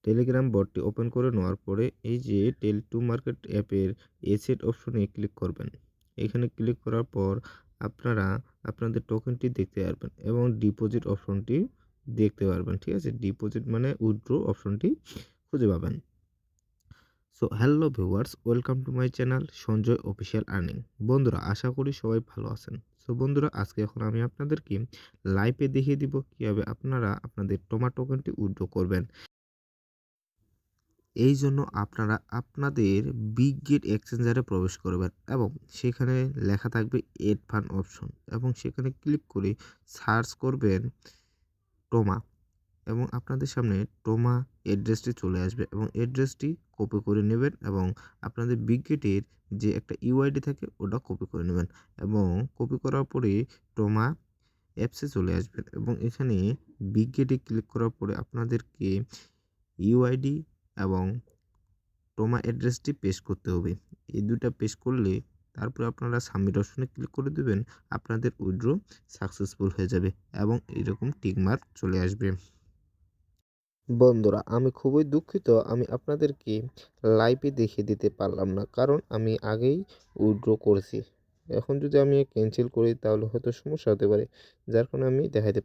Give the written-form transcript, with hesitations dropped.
Telegram বটটি open করে নেওয়ার পরে এই যে টেল টু মার্কেট অ্যাপের এসেট অপশনে ক্লিক করবেন। এখানে ক্লিক করার পর আপনারা আপনাদের টোকেনটি দেখতে পারবেন এবং ডিপোজিট অপশনটি দেখতে পারবেন। ঠিক আছে? ডিপোজিট মানে উইথড্র অপশনটি খুঁজে পাবেন। So hello viewers, welcome to my channel Sanjay official earning. বন্ধুরা, আশা করি সবাই ভালো আছেন। সো বন্ধুরা, আজকে আমি আপনাদেরকে লাইভে দেখিয়ে দিব কিভাবে আপনারা আপনাদের টোমা টোকেনটি উইথড্র করবেন। এই জন্য আপনারা আপনাদের বিগগেট এক্সচেঞ্জারে প্রবেশ করবেন এবং সেখানে লেখা থাকবে এড ফান্ড অপশন এবং সেখানে ক্লিক করে সার্চ করবেন টোমা এবং আপনাদের সামনে টোমা অ্যাড্রেসটি চলে আসবে এবং অ্যাড্রেসটি কপি করে নেবেন এবং আপনাদের বিগগেটের যে একটা ইউআইডি থাকে ওটা কপি করে নেবেন এবং কপি করার পরে টোমা অ্যাপসে চলে আসবেন এবং এখানে বিগগেটে ক্লিক করার পরে আপনাদেরকে ইউআইডি এবং টোমা অ্যাড্রেসটি পেস্ট করতে হবে। এই ২টা পেস্ট করলে তারপরে আপনারা সাবমিট অপশনে ক্লিক করে দিবেন। আপনাদের উইথড্র সাকসেসফুল হয়ে যাবে এবং এরকম টিক মার্ক চলে আসবে। বন্ধুরা, আমি খুবই দুঃখিত আমি আপনাদেরকে লাইভে দেখিয়ে দিতে পারলাম না, কারণ আমি আগেই উইথড্র করেছি। এখন যদি আমি ক্যানসেল করি তাহলে হয়তো সমস্যা হতে পারে, যার কারণে আমি দেখাইতে